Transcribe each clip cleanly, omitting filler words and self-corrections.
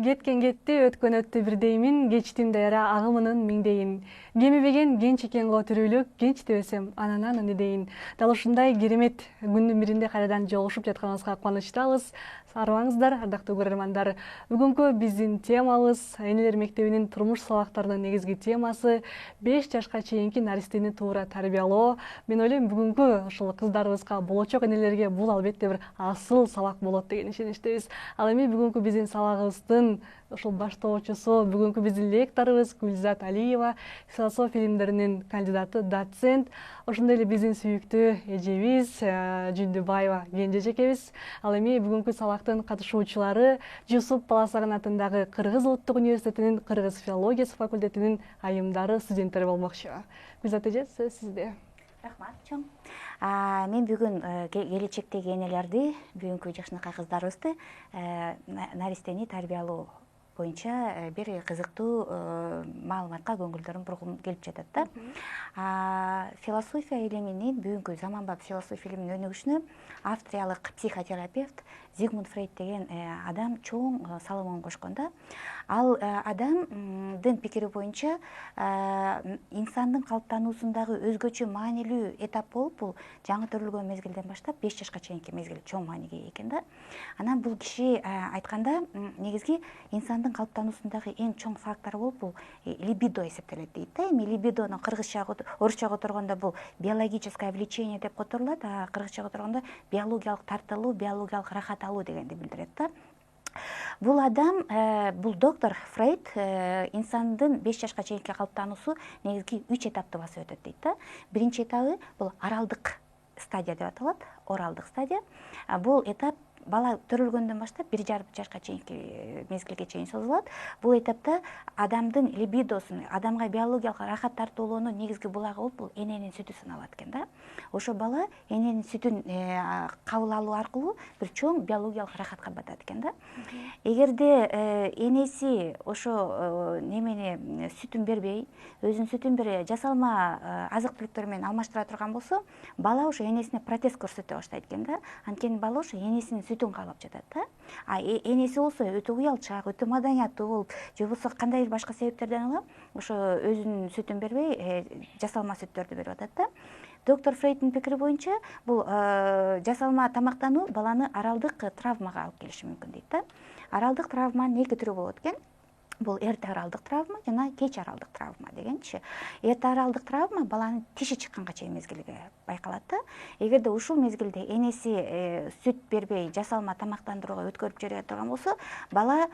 Кеткен кетти, өткөн өттү бирдеймин, кечтин дайра агымынын миңдейин. Кемибеген кенч экен го төрүлүк, кенчти өсөм, ананан өнүдейин. Дал ушундай керемет күндүн биринде кайрадан жолугушуп жатканыбызга кубанычтабыз. Арыбаңыздар, ардактуу көрөрмандар. Бүгүнкү биздин темабыз энелер мектебинин турмуш сабактарынын негизги темасы 5 жашка чейинки наристени туура тарбиялоо. Мен ойлойм, бүгүнкү ушул кыздарыбызга, болочок энелерге бул албетте бир асыл сабак болот деген ишеничтебиз. Ал эми бүгүнкү биздин сабагыбыздын ушул баштоочусу, бүгүнкү биздин лекторубуз Гүлзат Алиева, философия илимдеринин кандидаты, доцент. Ошондой эле биздин сүйүктүү эжебиз Жүндүбаева Кенже эжекебиз. Ал эми бүгүнкү сабактын катышуучулары Жусуп Баласагын атындагы Кыргыз Улуттук университетинин Кыргыз филологиясы факультетинин айымдары, студенттери болмокчу. Гүлзат эже, сөз сизде. Рахмат, чоң. Мен бүгүн келечектеги энелерди, бүгүнкү жакшынакай кыздарыбызды наристени тарбиялоо боюнча бир кызыктуу маалыматка көңүлдөрүм бургум келип жатат да. Философия илиминин бүгүнкү заманбап философия илиминин өнүгүшүнө австриялык психотерапевт Зигмунд Фрейд деген адам чоң салымын кошкон да. Ал адамдын пикири боюнча инсандын калыптануусундагы өзгөчө маанилүү этап болуп, бул жаңы төрөлгөн мезгилден баштап 5 жашка чейинки мезгил чоң мааниге ээ экен да. Анан бул киши айтканда, негизги инсандын калыптануусундагы эң чоң фактор болуп, бул либидо эсептелет дейт да. Эми либидону орусча которгондо бул биологическое влечение деп которулат, а кыргызча которгондо биологиялык тартылуу, биологиялык рахат алуу дегенди билдирет да. Бул адам, бул доктор Фрейд инсандын 5 жашка чейинки калыптануусу негизги 3 этапты басып өтөт дейт да. Биринчи этабы бул аралдык стадия деп аталат, оралдык стадия. Бул этап бала төрөлгөндөн баштап 1,5 жашка чейинки мезгилге чейин созулат. Бул этапта адамдын либидосун, адамга биологиялык рахат тартуулоонун негизги булагы болуп, бул эненин сүтү саналат экен да. Ошо бала эненин сүтүн кабыл алуу аркылуу бир чоң биологиялык рахатка батат экен да. Эгерде энеси ошо немени сүтүн бербей, өзүнүн сүтүн бир жасалма азык түлүктөр менен алмаштыра турган болсо, бала ошо энесине протез көрсөтө баштайт экен да. Анткени бала ошо энесинин сүтүн каалап жатат да. Энеси болсо өтө уялчаак, өтө маданияттуу болуп, же болбосо кандайдыр башка себептерден улам ошо өзүнүн сүтүн бербей, жасалма сүттөрдү берип атат да. Доктор Фрейдтин пикири боюнча, бул жасалма тамактануу баланы аралдык травмага алып келиши мүмкүн дейт да. Аралдык травманын 2 түрү болот экен. Бул эрте аралдык травма жана кеч аралдык травма дегенчи. Эрте аралдык травма баланын тиши чыкканга чейин мезгилге байкалат да. Эгерде ушул мезгилде энеси сүт бербей, жасалма тамактандырууга өткөрүп жибере турган болсо, бала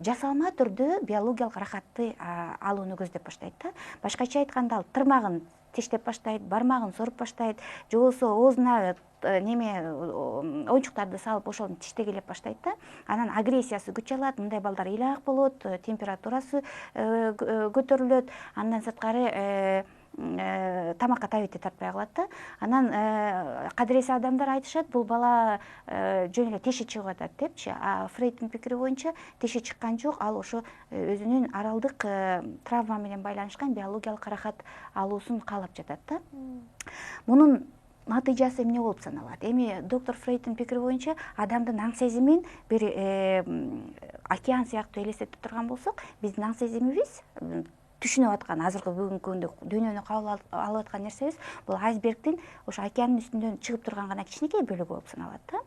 жасалма түрдө биологиялык рахатты алууну көздөп баштайт да. Башкача айтканда, ал тырмагын тиштеп баштайт, бармагын соруп баштайт, же болбосо оозуна оюнчуктарды салып ошону тиштегилеп баштайт да. Анан агрессиясы күч алат, мындай балдар ыйлаак болот, температурасы көтөрүлөт, андан сырткары тамакка табити тартпай калат да. Анан кадыресе адамдар айтышат, бул бала жөн эле тиши чыгып атат депчи. Фрейдтин пикири боюнча тиши чыккан жок, ал ошо өзүнүн аралдык травма менен байланышкан биологиялык рахат алуусун каалап жатат да. Мунун натыйжасы эмне болуп саналат? Эми доктор Фрейдтин пикири боюнча, адамдын аң сезимин бир океан сыяктуу элестете турган болсок, биздин аң сезимибиз, түшүнүп аткан азыркы бүгүнкү күндө дүйнөнү кабыл алып аткан нерсебиз, бул айсбергдин ошо океандын үстүнөн чыгып турган гана кичинекей бөлүгү болуп саналат да.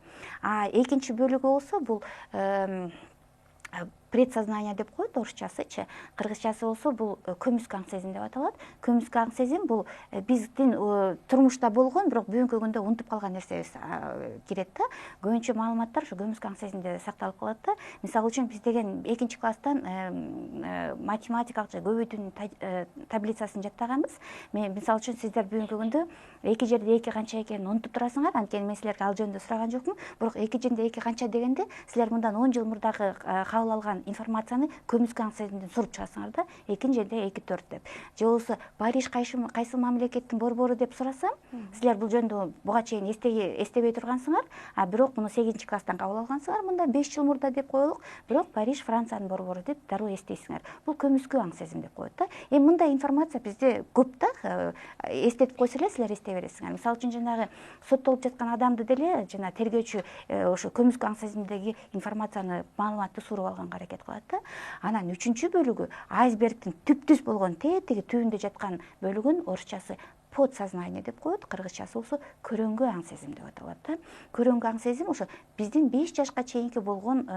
Экинчи бөлүгү болсо, бул предсознание деп коет орусчасычы, кыргызчасы болсо бул көмүскө аң сезим деп аталат. Көмүскө аң сезим бул биздин турмушта болгон, бирок бүгүнкү күндө унутуп калган нерсебиз кирет да. Көбүнчө маалыматтар ошо көмүскө аң сезимде сакталып калат да. Мисалы үчүн биз деген 2-класстан математикалык же көбөйтүүнүн таблицасын жаттаганбыз. Мен мисалы үчүн сиздер бүгүнкү күндө 2 жерде 2 канча экенин унутуп турасыңар, анткени мен силерге ал жөнүндө сураган жокмун. Бирок 2 жерде 2 канча дегенде силер мындан 10 жыл мурдагы кабыл алган информацияны көмүскө аң сезимден суруп чыгасыңар да. 2 жерде 2,4 деп. Же болбосо Париж кайсы мамлекеттин борбору деп сурасам, силер бул жөнүндө буга чейин эстебей тургансыңар, бирок муну 8-класстан кабыл алгансыңар, мында 5 жыл мурда деп коелук, бирок Париж Франциянын борбору деп дароо эстейсиңер. Бул көмүскө аң сезим деп коет да. Эми мындай информация бизде көп да. Эстетип койсо эле силер эстей бересиңер. Мисалы үчүн жанагы соттолуп жаткан адамды деле жана тергөөчү ошо көмүскө аң сезимдеги информацияны, маалыматты суруп алганга аракет аракет кылат да. Анан үчүнчү бөлүгү айсбергдин түп-түз болгон тетиги түбүндө жаткан бөлүгүн орусчасы подсознание деп коет, кыргызчасы болсо көрөңгү аң сезим деп аталат да. Көрөңгү аң сезим ошо биздин 5 жашка чейинки болгон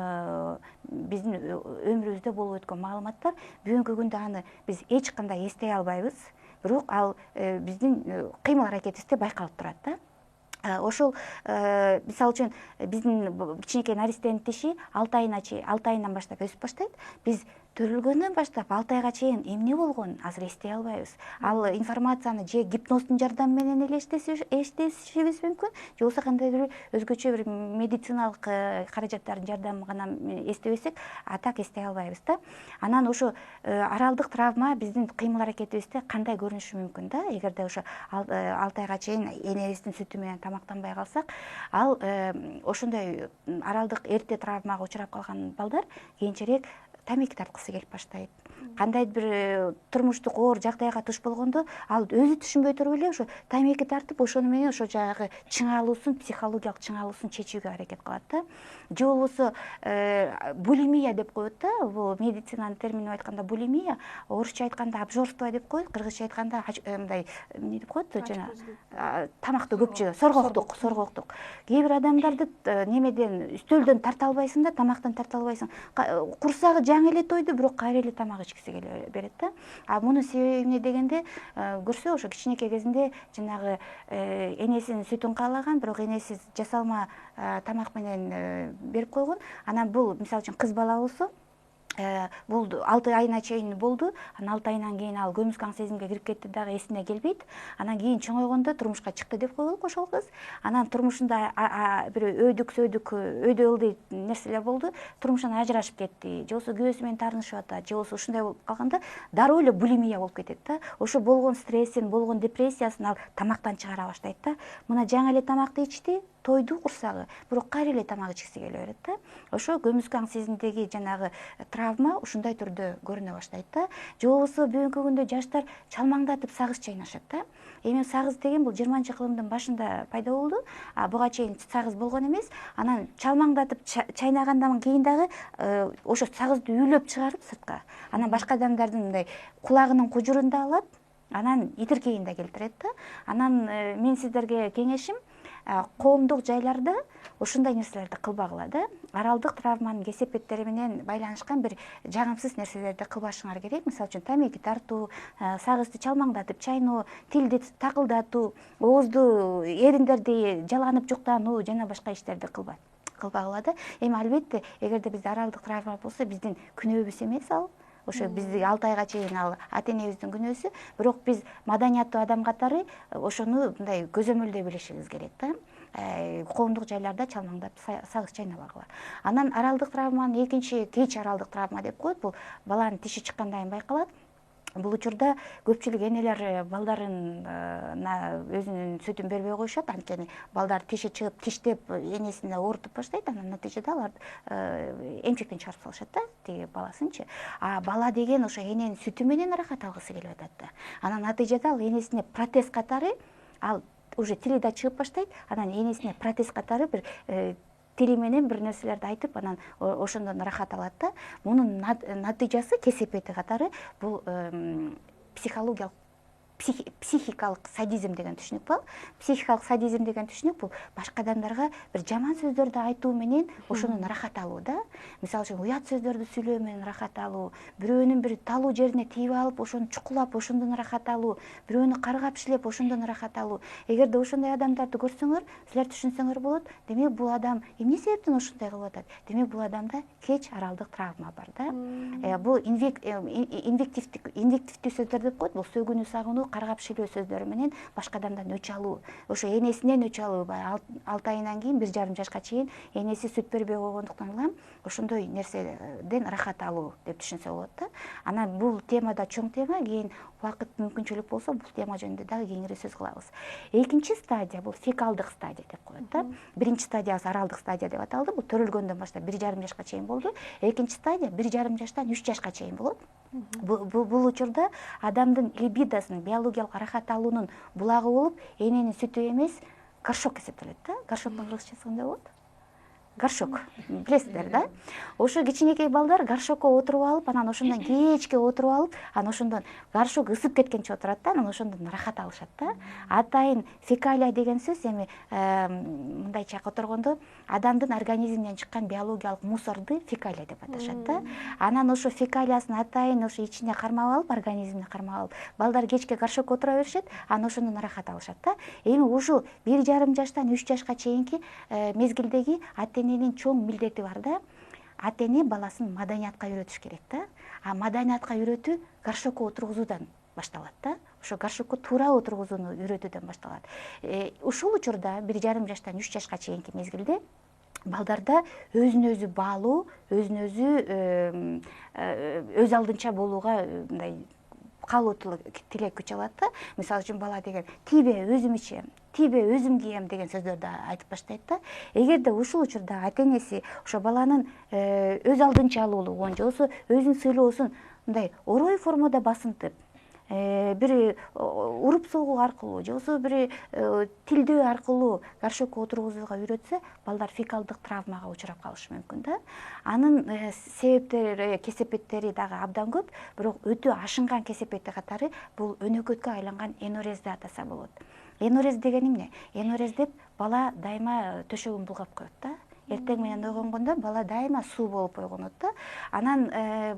биздин өмүрүбүздө болуп өткөн маалыматтар. Бүгүнкү күндө аны биз эч кандай эстей албайбыз, бирок ал биздин кыймыл аракетибизде байкалып турат да. Ошол мисалы үчүн биздин кичинекей наристенин тиши 6 айынан баштап өсүп баштайт. Биз төрөлгөндөн баштап 6 айга чейин эмне болгонун азыр эстей албайбыз. Ал информацияны же гипноздун жардамы менен эле эстешибиз мүмкүн, же болбосо кандайдыр өзгөчө бир медициналык каражаттардын жардамы гана эстебесек, а так эстей албайбыз да. Анан ошо аралдык травма биздин кыймыл аракетибизде кандай көрүнүшү мүмкүн да? Эгерде ошо 6 айга чейин энебиздин сүтү менен тамактанбай калсак, ал ошондой аралдык эрте травмага учурап калган балдар кийинчерээк тамеки тарткысы келип баштайт. Кандайдыр бир турмуштук оор жагдайга туш болгондо ал өзү түшүнбөй туруп эле ошо тамеки тартып, ошону менен ошо жанагы чыңалуусун, психологиялык чыңалуусун чечүүгө аракет кылат да. Же болбосо булимия деп коет да. Бул медицинанын терминине айтканда булимия, орусча айтканда обжорство деп коет, кыргызча айтканда мындай эмне деп коет, жана тамакты көп жөө, соргоктук. Кээ бир адамдарды немеден, үстөлдөн тарта албайсың да, тамактан тарта албайсың. Курсагы жаңы эле тойду, бирок кайра эле тамак ичкиси келе берет да. Мунун себеби эмне дегенде, көрсө ошо кичинекей кезинде жанагы энесинин сүтүн каалаган, бирок энеси жасалма тамак менен берип койгон. Анан бул мисалы үчүн кыз бала болсо, бул 6 айына чейин болду. Анан 6 айынан кийин ал көмүскө аң сезимге кирип кетти дагы, эсине келбейт. Анан кийин чоңойгондо турмушка чыкты деп коелук ошол кыз. Анан турмушунда бир өйдө ылдый нерселер болду. Турмушунан ажырашып кетти. Же болбосо күйөөсү менен таарынышып атат, же болбосо ушундай болуп калганда дароо эле булимия болуп кетет да. Ошо болгон стрессин, болгон депрессиясын ал тамактан чыгара баштайт да. Мына жаңы эле тамакты ичти, тойду курсагы, бирок кайра эле тамак ичкиси келе берет да. Ошо көмүскө аң сезимдеги жанагы травма ушундай түрдө көрүнө баштайт да. Же болбосо бүгүнкү күндө жаштар чалмаңдатып сагыз чайнашат да. Эми сагыз деген бул 20-кылымдын башында пайда болду. Буга чейин сагыз болгон эмес. Анан чалмаңдатып чайнагандан кийин дагы ошо сагызды үйлөп чыгарып сыртка, анан башка адамдардын мындай кулагынын кужурунда алат, анан итиркейин да келтирет да. Анан мен сиздерге кеңешим, коомдук жайларда ушундай нерселерди кылбагыла да. Аралдык травманын кесепеттери менен байланышкан бир жагымсыз нерселерди кылбашыңар керек. Мисалы үчүн тамеки тартуу, сагызды чалмаңдатып чайноо, тилди такылдатуу, оозду эриндерди жалганып жуктануу жана башка иштерди кылбагыла да. Эми албетте, эгерде бизде аралдык травма болсо, биздин күнөөбүз эмес ал. Ошо бизди 6 айга чейин ал ата-энебиздин күнөөсү, бирок биз маданияттуу адам катары ошону мындай көзөмөлдөй билишибиз керек да. Коомдук жайларда чалмаңдап сагыз чайнабагыла. Анан аралдык травманын экинчи кеч аралдык травма деп коет. Бул баланын тиши чыккандан кийин байкалат. Бул учурда көпчүлүк энелер балдарына өзүнүн сүтүн бербей коюшат. Анткени балдар тиши чыгып, тиштеп энесине оорутуп баштайт. Анан натыйжада алар эмчектен чыгарып салышат да, тиги баласынчы. Бала деген ошо эненин сүтү менен ырахат алгысы келип атат да. Анан натыйжада ал энесине протез катары, ал уже тили да чыгып баштайт. Анан энесине протез катары бир тили менен бир нерселерди айтып, анан ошондон ырахат алат да. Мунун натыйжасы, кесепети катары бул психикалык садизм деген түшүнүк бар. Психикалык садизм деген түшүнүк бул башка адамдарга бир жаман сөздөрдү айтуу менен ошонун ырахат алуу да. Мисалы үчүн уят сөздөрдү сүйлөө менен ырахат алуу, бирөөнүн бир талуу жерине тийип алып, ошону чукулап, ошондон ырахат алуу, бирөөнү каргап шилеп, ошондон ырахат алуу. Эгерде ошондой адамдарды көрсөңөр, силер түшүнсөңөр болот, демек бул адам эмне себептен ошондой кылып атат? Демек бул адамда кеч аралдык травма бар да. Бул инвективдүү сөздөр деп коет. Бул сөгүнүү, сагынуу, каргап шилөө сөздөрү менен башка адамдан өч алуу. Ошо энесинен өч алуу, 6 айынан кийин 1,5 жашка чейин энеси сүт бербей койгондуктан улам ошондой нерседен ырахат алуу деп түшүнсө болот да. Анан бул темада чоң тема, кийин убакыт мүмкүнчүлүк болсо бул тема жөнүндө дагы кеңири сөз кылабыз. Экинчи стадия бул фекалдык стадия деп коет да. Биринчи стадиясы аралдык стадия деп аталды. Бул төрөлгөндөн баштап 1,5 жашка чейин болду. Экинчи стадия 1,5 жаштан 3 жашка чейин болот. Бул учурда адамдын либидосунун, биологиялык ырахат алуунун булагы болуп, эненин сүтү эмес, горшок эсептелет да. Горшоктун кыргызчасы кандай болот? горшок билесиздер да. Ошо кичинекей балдар горшокко отуруп алып, анан ошондон кечке отуруп алып, анан ошондон горшок ысып кеткенче отурат да, анан ошондон рахат алышат да. Атайын фекалия деген сөз эми мындайча которгондо адамдын организминен чыккан биологиялык мусорду фекалия деп аташат да. Анан ошо фекалиясын атайын ошо ичине кармап алып, организмине кармап алып, балдар кечке горшокко отура беришет, анан ошондон рахат алышат да. Эми ушул 1,5 жаштан 3 жашка чейинки мезгилдеги ата-эненин чоң милдети бар да. Ата-эне баласын маданиятка үйрөтүш керек да. А маданиятка үйрөтүү горшокко отургузуудан башталат да. Ошо горшокко туура отургузууну үйрөтүүдөн башталат. Ушул учурда 1,5 жаштан 3 жашка чейинки мезгилде балдарда өзүн өзү баалоо, өзүн өзү өз алдынча болууга мындай калуу тилек күч алат да. Мисалы үчүн бала деген тийбе өзүм ичем, тийбе өзүм кийем деген сөздөрдү айтып баштайт да. Эгерде ушул учурда ата-энеси ошо баланын өз алдынчалуулугун же болбосо өзүнүн сүйлөөсүн мындай орой формада басынтып, бир уруп согуу аркылуу же болбосо бир тилдөө аркылуу горшокко отургузууга үйрөтсө, балдар фекалдык травмага учурап калышы мүмкүн да. Анын себептери, кесепеттери дагы абдан көп, бирок өтө ашынган кесепети катары бул өнөкөткө айланган энурез деп атаса болот. Энурез деген эмне? Энурез деп бала дайыма төшөгүн булгап коет да. Эртең менен ойгонгондо бала дайыма суу болуп ойгонот да. Анан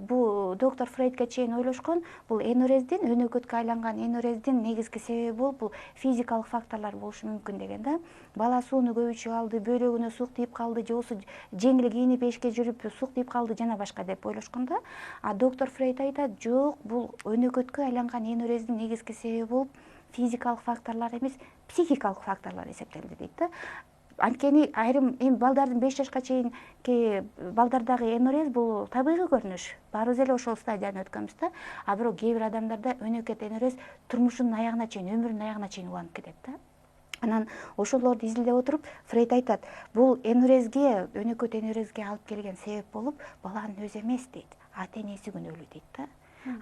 бул доктор Фрейдке чейин ойлошкон, бул энурездин, өнөкөткө айланган энурездин негизги себеби бул физикалык факторлор болушу мүмкүн деген да. Бала сууну көп ичип алды, бөйрөгүнө сук тийип калды, же болбосо жеңил кийинип эшикке жүрүп сук тийип калды жана башка деп ойлошкон да. А доктор Фрейд айтат, жок, бул өнөкөткө айланган энурездин негизги себеби болуп физикалык факторлор эмес, психикалык факторлор эсептелди дейт да. Анткени айрым эми балдардын 5 жашка чейинки балдардагы энурез бул табигый көрүнүш. Баарыбыз эле ошол стадияны өткөнбүз да. А бирок кээ бир адамдарда өнөкөт энурез турмушунун аягына чейин, өмүрүнүн аягына чейин уланып кетет да. Анан ошолорду изилдеп отуруп, Фрейд айтат, бул энурезге, өнөкөт энурезге алып келген себеп болуп баланын өзү эмес дейт, ата-энеси күнөөлүү дейт да.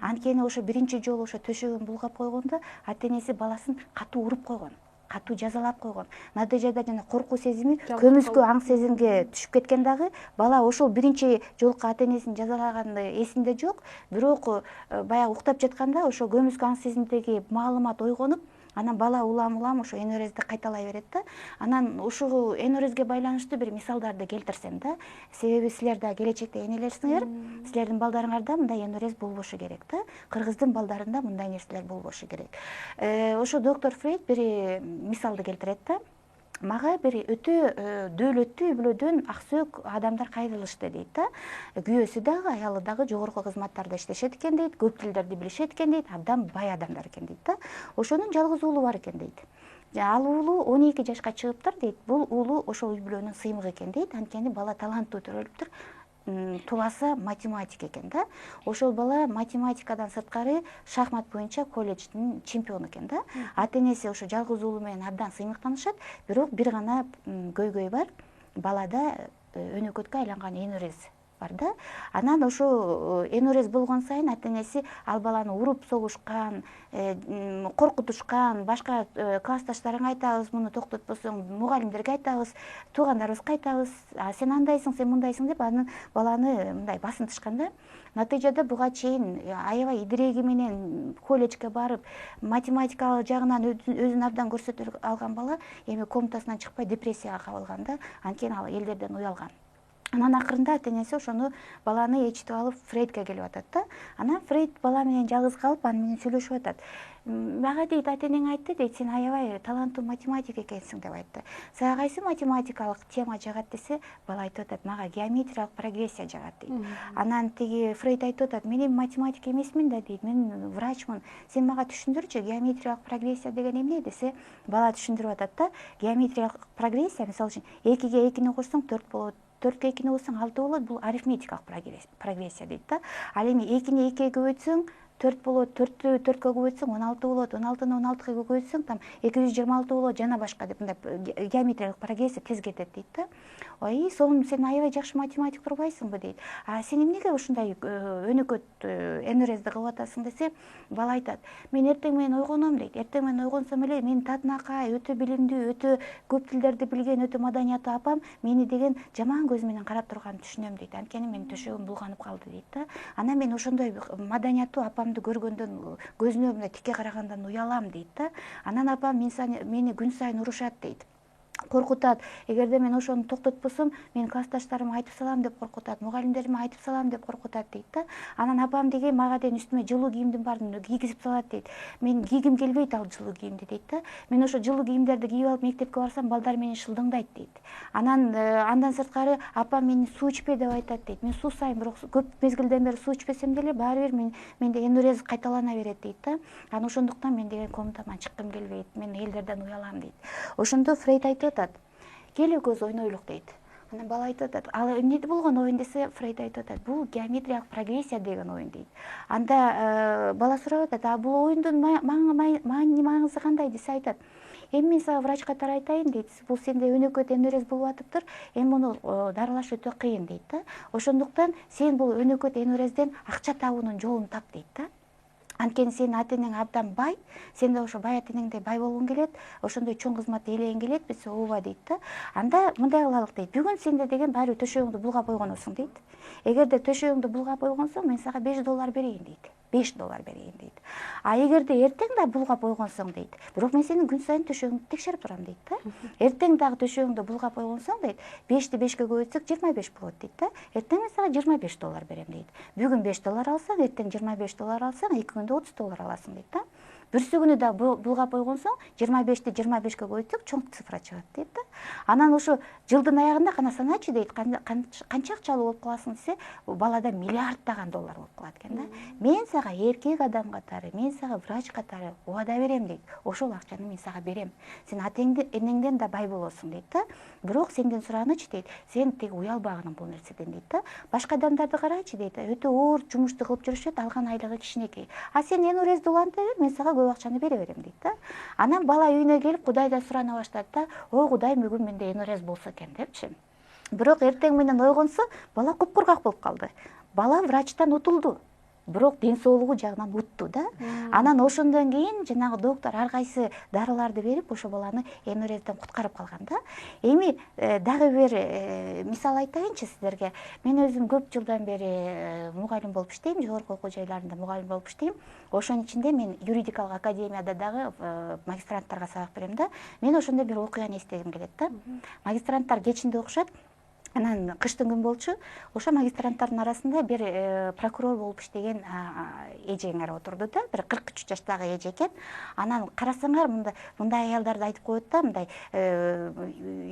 Анткени ошо биринчи жолу ошо төшөгүн булгап койгондо ата-энеси баласын катуу уруп койгон, катуу жазалап койгон. Натыйжада жана коркуу сезими көмүскө аң сезимге түшүп кеткен дагы, бала ошол биринчи жолку ата-энесин жазалаганы эсинде жок, бирок баягы уктап жатканда ошо көмүскө аң сезимдеги маалымат ойгонуп, анан бала улам ошо энурезди кайталай берет да. Анан ушул энурезге байланыштуу бир мисалдарды келтирсем да, себеби силер да келечекте энелерсиңер, силердин балдарыңарда мындай энурез болбошу керек да. Кыргыздын балдарында мындай нерселер болбошу керек. Ошо доктор Фрейд бир мисалды келтирет да. Мага бир өтө дөөлөттүү үй бүлөдөн аксөөк адамдар кайрылышты дейт да. Күйөөсү дагы, аялы дагы жогорку кызматтарда иштешет экен дейт, көп тилдерди билишет экен дейт, абдан бай адамдар экен дейт да. Ошонун жалгыз уулу бар экен дейт. Ал уулу 12 жашка чыгыптыр дейт. Бул уулу ошол үй бүлөнүн сыймыгы экен дейт. Анткени бала таланттуу төрөлүптүр. Тубасы математик экен да. Ошол бала математикадан сырткары шахмат боюнча колледждин чемпиону экен да. Ата-энеси ошо жалгыз уулу менен абдан сыймыктанышат, бирок бир гана көйгөй бар. Балада өнөкөткө айланган энурез бар да. Анан ошо энурез болгон сайын ата-энеси ал баланы уруп согушкан, коркутушкан, башка классташтарыңа айтабыз, муну токтотпосоң мугалимдерге айтабыз, туугандарыбызга айтабыз, сен андайсың, сен мындайсың деп анын баланы мындай басынтышкан да. Натыйжада буга чейин аябай идиреги менен колледжге барып, математикалык жагынан өзүн абдан көрсөтө алган бала эми комнатасынан чыкпай депрессияга кабылган да. Анткени ал элдерден уялган. Анан акырында ата-энеси ошону баланы ээрчитип алып Фрейдке келип атат да. Анан Фрейд бала менен жалгыз калып, аны менен сүйлөшүп атат. Мага дейт, ата-энең айтты дейт, сен аябай таланттуу математик экенсиң деп айтты. Сага кайсы математикалык тема жагат десе, бала айтып атат, мага геометриялык прогрессия жагат дейт. Анан тиги Фрейд айтып атат, мен математик эмесмин да дейт, мен врачмын. Сен мага түшүндүрчү, геометриялык прогрессия деген эмне десе, бала түшүндүрүп атат да. Геометриялык прогрессия, мисалы үчүн 2-ге 2-ни кошсоң 4 болот. 4-ке 2-ни кошсоң 6 болот, бул арифметикалык прогрессия дейт да. Ал эми 2-ни 2-ге көбөйтсөң 4 болот, 4-тү 4-кө көбөйтсөң 16 болот, 16-ны 16-га көбөйтсөң там 226 болот жана башка деп мындай геометриялык прогрессия тез кетет дейт да. Ой, сонун сен аябай жакшы математик турбайсыңбы дейт. А сен эмнеге ушундай өнөкөт энурезди кылып атасың десе, бала айтат. Мен эртең менен ойгоном дейт. Эртең менен ойгонсом эле мен татынакай, өтө билимдүү, өтө көп тилдерди билген, өтө маданияттуу апам мени деген жаман көз менен карап турганын түшүнөм дейт. Анткени менин төшөгүм булганып калды дейт да. Анан мен ошондой маданияттуу апамды көргөндөн, көзүнө мындай тикке карагандан уялам дейт да. Анан апам мени күн сайын урушат дейт. Коркутат. Эгерде мен ошону токтотпосом, мен классташтарыма айтып салам деп коркутат, мугалимдериме айтып салам деп коркутат дейт да. Анан апам деген мага деген үстүмө жылуу кийимдин баарын кийгизип салат дейт. Мен кийгим келбейт ал жылуу кийимди дейт да. Мен ошо жылуу кийимдерди кийип алып мектепке барсам, балдар менен шылдыңдайт дейт. Андан сырткары апам мени суу ичпе деп айтат дейт. Мен суусайм, бирок көп мезгилден бери суу ичпесем деле баары бир менде энурез кайталана берет дейт да. Анан ошондуктан мен деген комнатаман чыккым келбейт. Мен элдерден уялам дейт. Ошондо Фрейд айтып атат. Кел экөөбүз ойнойлук дейт. Анан бала айтып атат. Ал эмнеде болгон оюн десе, Фрейд айтып атат. Бул геометриялык прогрессия деген оюн дейт. Анда бала сурап атат. А бул оюндун маңызы кандай десе айтат. Эми мен сага врач катары айтайын дейт. Бул сенде өнөкөт энурез болуп атыптыр. Эми муну дарылаш өтө кыйын дейт да. Ошондуктан сен бул өнөкөт энурезден акча табуунун жолун тап дейт да. Анткени сенин ата-энең абдан бай, сен да ошо бай ата-энеңдей бай болгуң келет, ошондой чоң кызматты ээлегиң келет, бесе ооба дейт да. Анда мындай кылалык дейт. Бүгүн сенде деген баары төшөгүңдү булгап ойгоносуң дейт. Эгерде төшөгүңдү булгап ойгонсоң, мен сага $5 берейин дейт. $5 берейин дейт. А эгерде эртең да булгап ойгонсоң дейт. Бирок мен сенин күн сайын төшөгүңдү текшерип турам дейт да. Эртең дагы төшөгүңдү булгап ойгонсоң дейт, 5-ти 5-ке көбөйтсөк 25 болот дейт да. Эртең мен сага $25 берем дейт. Бүгүн $5 алсаң, эртең $25 алсаң, 2 күндө $30 аласың дейт да. Бүрсүгүнү да булгап ойгонсоң, 25-ти 25-ке көбөйтсөк чоң цифра чыгат дейт да. Анан ошо жылдын аягында кана саначы дейт, канча акчалуу болуп каласың десе, балада $миллиарддаган доллар болуп калат экен да. Мен сага эркек адам катары, мен сага врач катары убада берем дейт. Ошол акчаны мен сага берем. Сен ата-энеңден да бай болосуң дейт да. Бирок сенден суранычы дейт, сен тиги уялбагының бул нерседен дейт да. Башка адамдарды карачы дейт, өтө оор жумушту кылып жүрүшөт, алган айлыгы кичинекей. А сен энурезди уланта бер, мен сага көп акчаны бере берем дейт да. Анан бала үйүнө келип Кудайдан сурана баштайт да. Ой, Кудай, бүгүн менде энурез болсо экен депчи. Бирок эртең менен ойгонсо, бала купкургак болуп калды. Бала врачтан утулду. Бирок ден соолугу жагынан утту да. Анан ошондон кийин жанагы доктор ар кайсы дарыларды берип, ошо баланы энурезден куткарып калган да. Эми дагы бир мисал айтайынчы сиздерге. Мен өзүм көп жылдан бери мугалим болуп иштейм, жогорку окуу жайларында мугалим болуп иштейм. Ошонун ичинде мен юридикалык академияда дагы магистранттарга сабак берем да. Мен ошондо бир окуяны эстегим келет да. Магистранттар кечинде окушат. Анан кыштын күн болчу, ошо магистранттардын арасында бир прокурор болуп иштеген эжеңер отурду да, бир 43 жаштагы эже экен. Анан карасаңар мындай аялдарды айтып коет да, мындай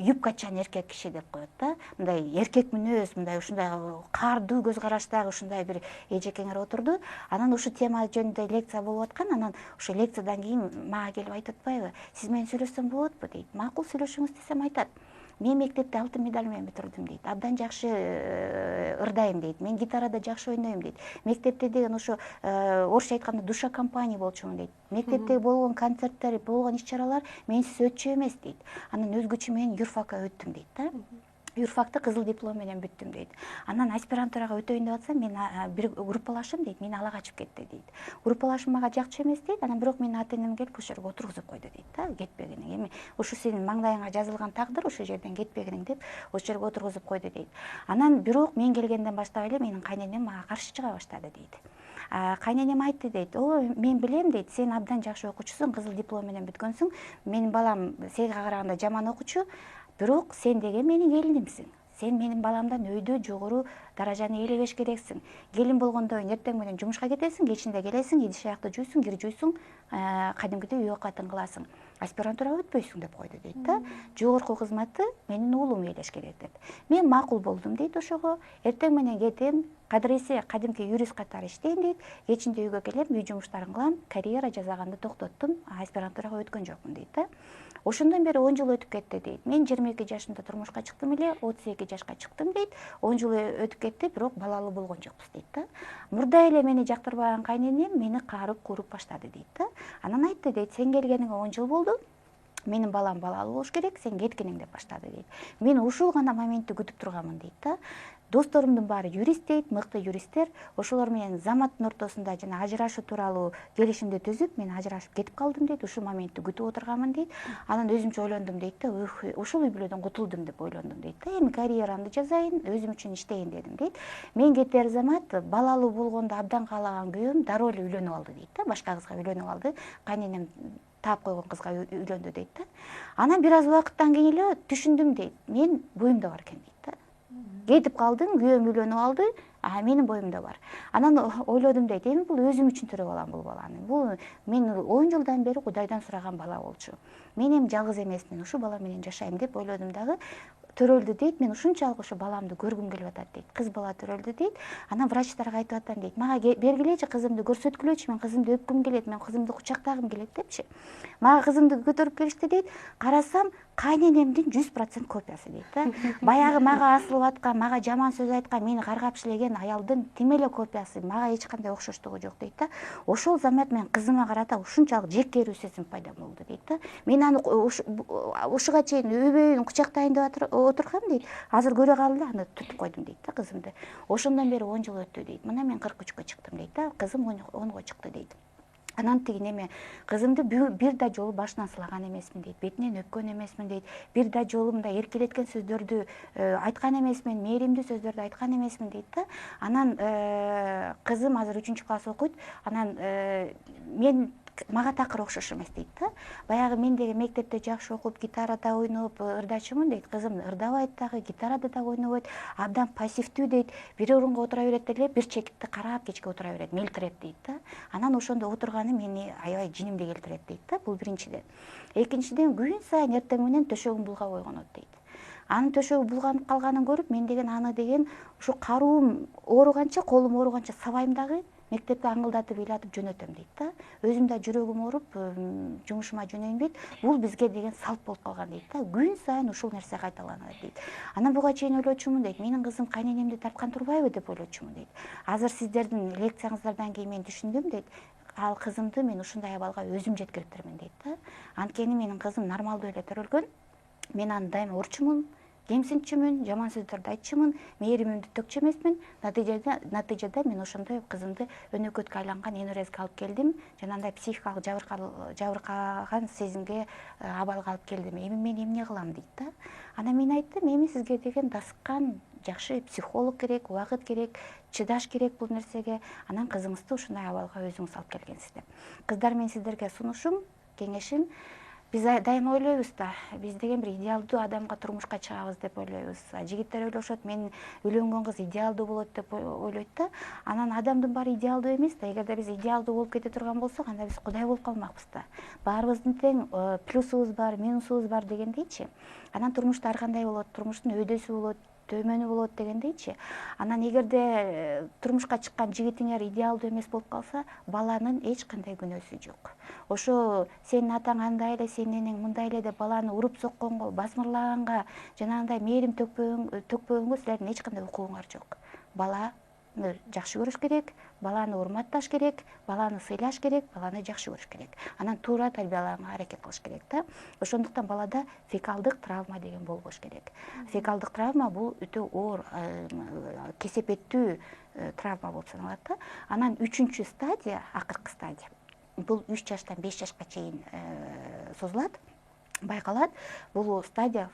юбкачан эркек киши деп коет да. Мындай эркек мүнөз, мындай ушундай каардуу көз караштагы ушундай бир эжекеңер отурду. Анан ушу тема жөнүндө лекция болуп аткан. Анан ошо лекциядан кийин мага келип айтып атпайбы, сиз менен сүйлөшсөм болотпу дейт. Макул, сүйлөшүңүз десем айтат. Мен мектепти алтын медаль менен бүтүрдүм дейт. Абдан жакшы ырдайм дейт. Мен гитарада жакшы ойнойм дейт. Мектепте деген ошо орусча айтканда душа компания болчумун дейт. Мектепте болгон концерттер, болгон иш-чаралар менсиз өтчү эмес дейт. Анан өзгөчө мен юрфакка өттүм дейт да. Юрфакты кызыл диплом менен бүттүм дейт. Анан аспирантурага өтөйүн деп атсам, мен бир группалашым дейт, мени ала качып кетти дейт. Группалашым мага жакчу эмес дейт. Анан бирок менин ата-энем келип ошол жерге отургузуп койду дейт да, кетпегиниң. Эми ушу сенин маңдайыңа жазылган тагдыр, ошол жерден кетпегиниң деп ошол жерге отургузуп койду дейт. Анан бирок мен келгенден баштап эле менин кайненем мага каршы чыга баштады дейт. Кайненем айтты дейт, ой, мен билем дейт, сен абдан жакшы окуучусуң, кызыл диплом менен бүткөнсүң, менин балам сага караганда жаман окуучу, бирок сен деген менин келинимсиң. Сен менин баламдан өйдө жогору даражаны ээлебеш керексиң. Келин болгондон кийин эртең менен жумушка кетесиң, кечинде келесиң, идиш аякты жуйсуң, кир жуйсуң, кадимкидей үй оокатын кыласың. Аспирантурага өтпөйсүң деп койду дейт да. Жогорку кызматты менин уулум ээлеш керек деп. Мен макул болдум дейт ошого. Эртең менен кетем, кадыресе кадимки юрист катары иштейм дейт. Кечинде үйгө келем, үй жумуштарын кылам, карьера жасаганды токтоттум, аспирантурага өткөн жокмун дейт да. Ошондон бери 10 жыл өтүп кетти дейт. Мен 22 жашымда турмушка чыктым эле, 32 жашка чыктым дейт. 10 жыл өтүп кетти, бирок балалуу болгон жокпуз дейт да. Мурда эле мени жактырбаган кайненем мени каарып кууруп баштады дейт да. Анан айтты дейт, сен келгениңе 10 жыл болду. Менин балам балалуу болуш керек, сен кеткениң деп баштады дейт. Мен ушул гана моментти күтүп турганмын дейт да. Досторумдун баары юрист дейт, мыкты юристтер. Ошолор менен заматтын ортосунда жана ажырашуу тууралуу келишимди түзүп, мен ажырашып кетип калдым дейт. Ушул моментти күтүп отурганмын дейт. Анан өзүмчө ойлондум дейт да, ушул үй бүлөдөн кутулдум деп ойлондум дейт да. Эми карьерамды жасайын, өзүм үчүн иштейин дедим дейт. Мен кетер замат балалуу болгонду абдан каалаган күйөөм дароо эле үйлөнүп алды дейт да. Башка кызга үйлөнүп алды. Кайненем таап койгон кызга үйлөндү дейт да. Анан бир аз убакыттан кийин эле түшүндүм дейт. Мен боюмда бар экен дейт да. Кетип калдым, күйөөм үйлөнүп алды, менин боюмда бар. Анан ойлодум дейт, эми бул өзүм үчүн төрөп алам бул баланы. Бул мен 10 жылдан бери Кудайдан сураган бала болчу. Мен эми жалгыз эмесмин, ушул бала менен жашайм деп ойлодум дагы. Төрөлдү дейт, мен ушунчалык ушу баламды көргүм келип атат дейт. Кыз бала төрөлдү дейт. Анан врачтарга айтып атам дейт. Мага бергилечи кызымды, көрсөткүлөчү, мен кызымды өпкүм келет, мен кызымды кучактагым келет депчи. Мага кызымды көтөрүп келишти дейт. Карасам, кайненемдин 100% копиясы дейт да. Баягы мага асылып аткан, мага жаман сөз айткан, мени каргап иштеген аялдын тим эле копиясы, мага эч кандай окшоштугу жок дейт да. Ошол замат мен кызыма карата ушунчалык жеккерүү сезим пайда болду дейт да. Мен аны ушуга чейин өбөйүн кучактайын деп отургам дейт. Азыр көрө калып эле аны түтүп койдум дейт да кызымды. Ошондон бери 10 жыл өттү дейт. Мына мен 43-кө чыктым дейт да. Кызым 10го чыкты дейт. Анан тиги неме кызымды бир да жолу башынан сылаган эмесмин дейт. Бетинен өпкөн эмесмин дейт. Бир да жолу мындай эркелеткен сөздөрдү айткан эмесмин, мээримдүү сөздөрдү айткан эмесмин дейт да. Анан кызым азыр 3-класс окуйт. Анан мага такыр окшош эмес дейт да. Баягы мен деген мектепте жакшы окуп, гитарада ойноп, ырдачумун дейт. Кызым ырдабайт дагы, гитарада да ойнобойт, абдан пассивдүү дейт. Бир орунга отура берет эле, бир чекитти карап кечке отура берет, мелтиреп дейт да. Анан ошондо отурганы мени аябай жинимди келтирет дейт да. Бул биринчиден. Экинчиден, күн сайын эртең менен төшөгүн булгап ойгонот дейт. Анын төшөгү булганып калганын көрүп, мен деген аны деген ушу каруум ооруганча, колум ооруганча сабайм дагы, мектепте аңылдатып ыйлатып жөнөтөм дейт да. Өзүм да жүрөгүм ооруп, жумушума жөнөйм дейт. Бул бизге деген салт болуп калган дейт да. Күн сайын ушул нерсе кайталанат дейт. Анан буга чейин ойлочумун дейт. Менин кызым кайненемди тарткан турбайбы деп ойлочумун дейт. Азыр сиздердин лекцияңыздардан кийин мен түшүндүм дейт. Ал кызымды мен ушундай абалга өзүм жеткириптирмин дейт да. Анткени менин кызым нормалдуу эле төрөлгөн. Мен аны дайыма урчумун, кемсинтчүмүн, жаман сөздөрдү айтчумун, мээримимди төкчү эмесмин. Натыйжада мен ошондой кызымды өнөкөткө айланган энурезге алып келдим. Жанагындай психикалык жабыркаган сезимге абалга алып келдим. Эми мен эмне кылам дейт да. Анан мен айттым, эми сизге деген дасыккан жакшы психолог керек, убакыт керек, чыдаш керек бул нерсеге. Анан кызыңызды ушундай абалга өзүңүз алып келгенсиз деп. Кыздар, мен сиздерге сунушум, кеңешим, биз дайыма ойлойбуз да, биз деген бир идеалдуу адамга турмушка чыгабыз деп ойлойбуз. Жигиттер ойлошот, мен үйлөнгөн кыз идеалдуу болот деп ойлойт да. Анан адамдын баары идеалдуу эмес да. Эгерде биз идеалдуу болуп кете турган болсок, анда биз Кудай болуп калмакпыз да. Баарыбыздын тең плюсубуз бар, минусубуз бар дегендейчи. Анан турмушта ар кандай болот, турмуштун өйдөсү болот, төмөнү болот дегендейчи. Анан эгерде турмушка чыккан жигитиңер идеалдуу эмес болуп калса, баланын эч кандай күнөөсү жок. Ошо сенин атаң андай эле, сенин энең мындай эле деп баланы уруп сокконго, басмырлаганга, жанагындай мээрим төкпөгөнгө силердин эч кандай укугуңар жок. Баланы жакшы көрүш керек, баланы урматташ керек, баланы сыйлаш керек, баланы жакшы көрүш керек. Анан туура тарбиялаганга аракет кылыш керек да. Ошондуктан балада фекалдык травма деген болбош керек. Фекалдык травма бул өтө оор, кесепеттүү травма болуп саналат да. Анан 3-чү стадия, акыркы стадия. Бул 3 жаштан 5 жашка чейин созулат, байкалат. Бул стадия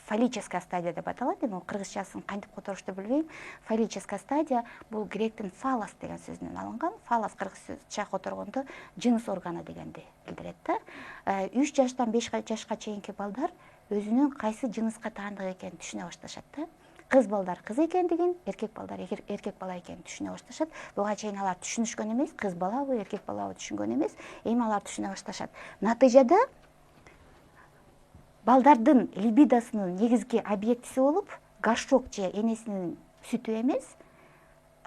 фаллическая стадия деп аталат. Эми кыргызчасын кантип которушту билбейм. Фаллическая стадия бул гректин фалос деген сөзүнөн алынган. Фалос кыргызча которгондо жыныс органы дегенди билдирет да. 3 жаштан 5 жашка чейинки балдар өзүнүн кайсы жыныска таандык экенин түшүнө башташат да. Кыз балдар кыз экендигин, эркек балдар эркек бала экенин түшүнө башташат. Буга чейин алар түшүнүшкөн эмес, кыз балабы, эркек балабы түшүнгөн эмес. Эми алар түшүнө башташат. Натыйжада балдардын либидосунун негизги объектиси болуп, гашок же энесинин сүтү эмес,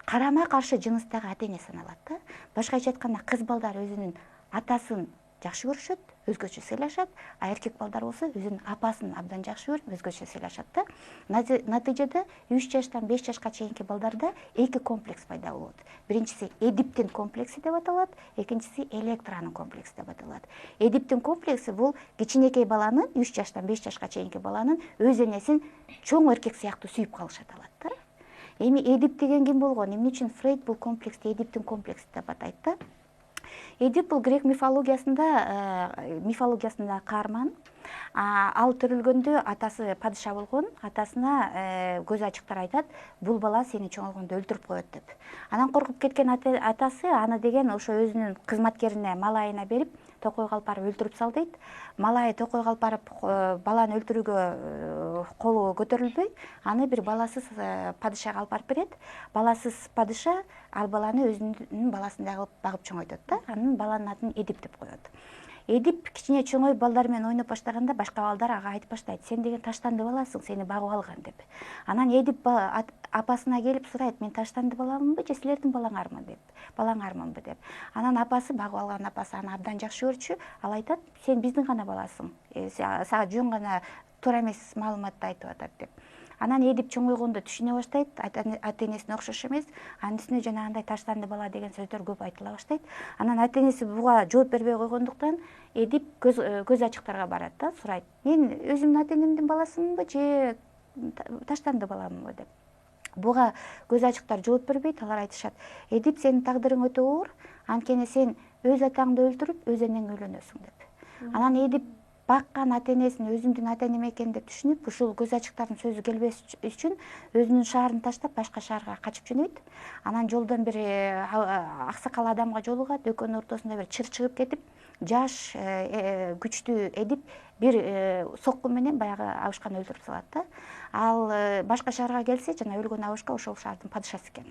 карама каршы жыныстагы ата эне саналат да. Башкача айтканда, кыз балдар өзүнүн атасын жакшы көрүшөт, өзгөчө сыйлашат, а эркек балдар болсо өзүнүн апасын абдан жакшы көрүп, өзгөчө сыйлашат да. Натыйжада 3 жаштан 5 жашка чейинки балдарда эки комплекс пайда болот. Биринчиси Эдиптин комплекси деп аталат, экинчиси электранын комплекси деп аталат. Эдиптин комплекси бул кичинекей баланын, 3 жаштан 5 жашка чейинки баланын өз энесин чоң эркек сыяктуу сүйүп калышат алат да. Эми Эдип деген ким болгон? Эмне үчүн Фрейд бул комплексти Эдиптин комплекси деп атайт да? Эдип бул грек мифологиясында каарман. Ал төрөлгөндө атасы падыша болгон, атасына көз ачыктар айтат, бул бала сени чоңойгондо өлтүрүп коет деп. Анан коркуп кеткен атасы аны деген ошо өзүнүн кызматкерине, малайына берип, токой калпарып өлтүрүп сал дейт. Малайы токой калпарып баланы өлтүрүүгө колу көтөрүлбөй, аны бир баласыз падышага алып барып берет. Баласыз падыша ал баланы өзүнүн баласындай кылып багып чоңойтот да. Анын баланын атын Эдип деп коет. Эдип кичине чоңоюп балдар менен ойноп баштаганда башка балдар ага айтып баштайт: "Сен деген таштанды баласың, сени багып алган" деп. Анан Эдип апасына келип сурайт: "Мен таштанды баламынбы же силердин балаңармынбы" деп. Анан апасы, багып алган апасы аны абдан жакшы көрчү. Ал айтат: "Сен биздин гана баласың. Сага жөн гана туура эмес маалыматты айтып атат" деп. Анан Эдип чоңойгондо түшүнө баштайт, ата-энесине окшош эмес. Анын үстүнө жанагындай таштанды бала деген сөздөр көп айтыла баштайт. Анан ата-энеси буга жооп бербей койгондуктан Эдип көз ачыктарга барат да, сурайт: "Мен өзүмдүн ата-энемдин баласымынбы же таштанды баламынбы" деп. Буга көз ачыктар жооп бербейт. Алар айтышат: "Эдип, сенин тагдырың өтө оор, анткени сен өз атаңды өлтүрүп, өз энеңе үйлөнөсүң" деп. Анан Эдип баккан ата-энесин өзүмдүн ата-энем экен деп түшүнүп, ушул көз ачыктардын сөзү келбеш үчүн өзүнүн шаарын таштап, башка шаарга качып жөнөйт. Анан жолдон бир аксакал адамга жолугат, экөөнүн ортосунда бир чыр чыгып кетип, жаш күчтүү Эдип бир сокку менен баягы абышканы өлтүрүп салат да. Ал башка шаарга келсе, жана өлгөн абышка ошол шаардын падышасы экен.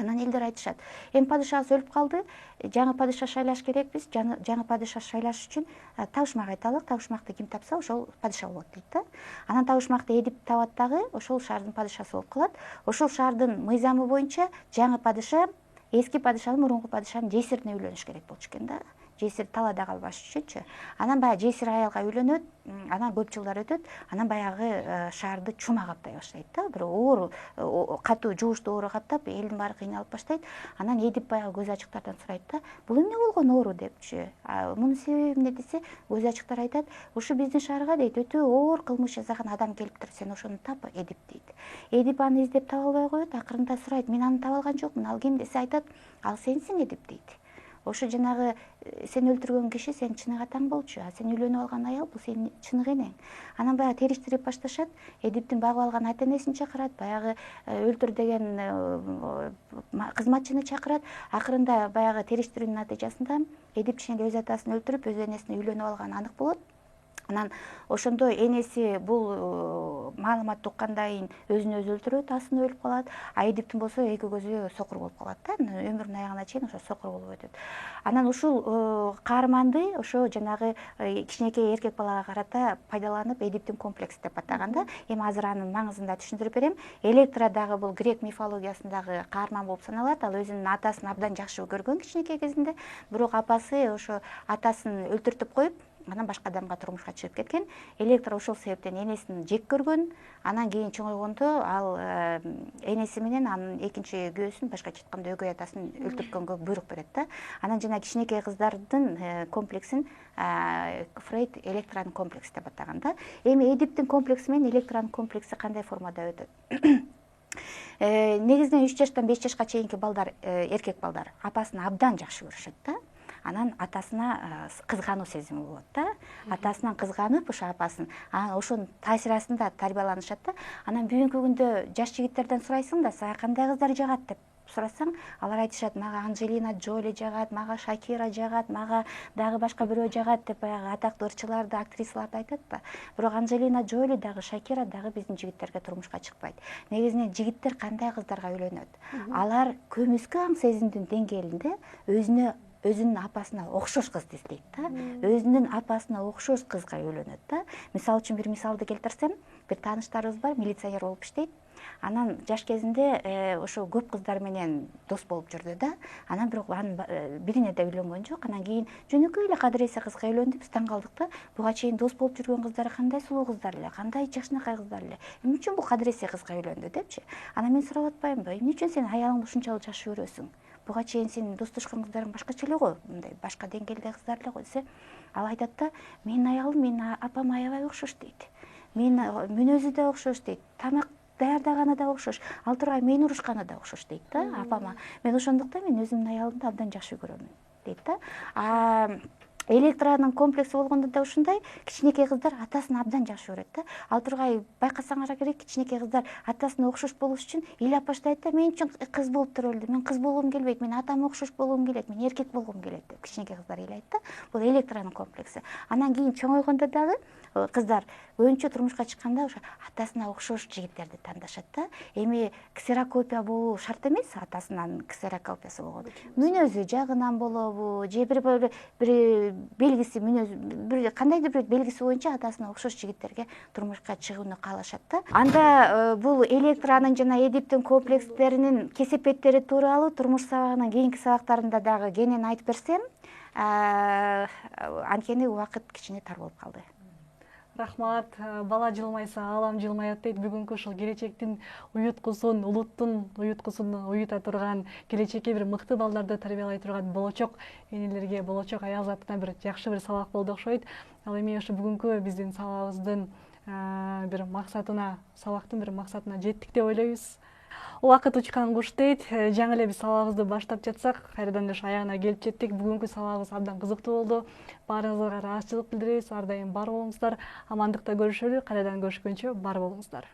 Анан элдер айтышат: "Эми падышабыз өлүп калды, жаңы падыша шайлаш керекпиз. Жаңы падыша шайлаш үчүн табышмак айталык. Табышмакты ким тапса, ошол падыша болот" дейт да. Анан табышмакты Эдип табат дагы, ошол шаардын падышасы болуп калат. Ошол шаардын мыйзамы боюнча жаңы падыша эски падышанын, мурунку падышанын жесирине үйлөнүш керек болчу экен да. Жесир талаада калбаш үчүнчү. Анан баягы жесир аялга үйлөнөт, анан көп жылдар өтөт, анан баягы шаарды чума каптай баштайт да. Бир оор, катуу жугуштуу оору каптап, элдин баары кыйналып баштайт. Анан Эдип баягы көз ачыктардан сурайт да: "Бул эмне болгон оору" депчи. Мунун себеби эмне десе, көз ачыктар айтат: "Ушу биздин шаарга" дейт, "өтө оор кылмыш жасаган адам келиптир, сен ошону тап" Эдип дейт. Эдип аны издеп таба албай коет, акырында сурайт: "Мен аны таба алган жокмун, ал ким?" десе айтат: "Ал сенсиң Эдип" дейт. Ошо жанагы сен өлтүргөн киши сенин чыныгы атаң болчу, а сен үйлөнүп алган аял бул сенин чыныгы энең. Анан баягы териштирип башташат, Эдиптин багып алган ата-энесин чакырат, баягы өлтүр деген кызматчыны чакырат. Акырында баягы териштирүүнүн натыйжасында Эдип чынында өз атасын өлтүрүп, өз энесине үйлөнүп алганы анык болот. Анан ошондо энеси бул маалыматты уккандан кийин өзүн өзү өлтүрөт, асын өлүп калат. А Эдиптин болсо эки көзү сокур болуп калат да. Өмүрүнүн аягына чейин ошо сокур болуп өтөт. Анан ушул каарманды ошо жанагы кичинекей эркек балага карата пайдаланып Эдиптин комплекси деп атаган да. Эми азыр анын маңызын да түшүндүрүп берем. Электра дагы бул грек мифологиясындагы каарман болуп саналат. Ал өзүнүн атасын абдан жакшы көргөн кичинекей кезинде, бирок апасы ошо атасын өлтүртүп коюп, анан башка адамга турмушка чыгып кеткен. Электра ошол себептен энесин жек көргөн. Анан кийин чоңойгондо ал энеси менен анын экинчи күйөөсүн, башкача айтканда өгөй атасын өлтүрткөнгө буйрук берет да. Анан жана кичинекей кыздардын комплексин Фрейд электранын комплекси деп атаган да. Эми Эдиптин комплекси менен электранын комплекси кандай формада өтөт? Негизинен 3 жаштан 5 жашка чейинки балдар, эркек балдар апасын абдан жакшы көрүшөт да. Анан атасына кызгануу сезими болот да. Атасынан кызганып ошо апасын, анан ошонун таасири астында тарбияланышат да. Анан бүгүнкү күндө жаш жигиттерден сурайсың да, сага кандай кыздар жагат деп сурасаң, алар айтышат: "Мага Анджелина Джоли жагат, мага Шакира жагат, мага дагы башка бирөө жагат" деп баягы атактуу ырчыларды, актрисаларды айтат да. Бирок Анджелина Джоли дагы, Шакира дагы биздин жигиттерге турмушка чыкпайт. Негизинен жигиттер кандай кыздарга үйлөнөт? Алар көмүскө аң сезимдин деңгээлинде өзүнүн апасына окшош кызды издейт да. Өзүнүн апасына окшош кызга үйлөнөт да. Мисалы үчүн бир мисалды келтирсем, бир тааныштарыбыз бар, милиционер болуп иштейт. Анан жаш кезинде ошо көп кыздар менен дос болуп жүрдү да. Анан бирок анын бирине да үйлөнгөн жок. Анан кийин жөнөкөй эле кадыресе кызга үйлөндү. Биз таң калдык да. Буга чейин дос болуп жүргөн кыздар кандай сулуу кыздар эле, кандай жакшынакай кыздар эле. Эмне үчүн бул кадыресе кызга үйлөндү депчи. Анан мен сурап атпаймынбы, эмне үчүн сен аялыңды ушунчалык жакшы көрөсүң? Буга чейин сен достошкон кыздарың башкача эле го, мындай башка деңгээлдеги кыздар эле го десе, ал айтат да, менин аялым менин апама аябай окшош дейт. Мүнөзү да окшош дейт. Тамак даярдаганы да окшош. Ал тургай мени урушканы да окшош дейт да апама. Мен ошондуктан мен өзүмдүн аялымды абдан жакшы көрөмүн дейт да. Электранын комплекси болгондо да ушундай, кичинекей кыздар атасын абдан жакшы көрөт да. Ал тургай байкасаңар керек, кичинекей кыздар атасына окшош болуш үчүн эле баштайт да, мен үчүн кыз болуп туруп элди, мен кыз болгум келбейт, мен атама окшош болгум келет, мен эркек болгум келет деп кичинекей кыздар ыйлайт да. Бул электранын комплекси. Анан кийин чоңойгондо дагы кыздар көбүнчө турмушка чыкканда ошо атасына окшош жигиттерди тандашат да. Эми ксерокопия болуу шарт эмес, атасынын ксерокопиясы болгон. Мүнөзү жагынан болобу, же бир белгиси, бир кандайдыр бир белгиси боюнча атасына окшош жигиттерге турмушка чыгууну каалашат да. Анда бул электранын жана эдиптин комплекстеринин кесепеттери тууралуу турмуш сабагынын кийинки сабактарында дагы кенен айтып берсем, анткени убакыт кичине тар болуп калды. Рахмат. Бала жылмайса аалам жылмаят дейт. Бүгүнкү ушул келечектин уюткусун, улуттун уюткусун уюта турган, келечекке бир мыкты балдарды тарбиялай турган болочок энелерге, болочок аял затына бир жакшы бир сабак болду окшойт. Ал эми ошо бүгүнкү биздин сабагыбыздын бир максатына, сабактын бир максатына жеттик деп ойлойбуз. Убакыт учкан куш дейт. Жаңы эле биз сабагыбызды баштап жатсак, кайрадан ошо аягына келип жеттик. Бүгүнкү сабагыбыз абдан кызыктуу болду. Баарыңызга ыраазычылык билдиребиз. Ар дайым бар болуңуздар. Амандыкта көрүшөлү. Кайрадан көрүшкөнчө бар болуңуздар.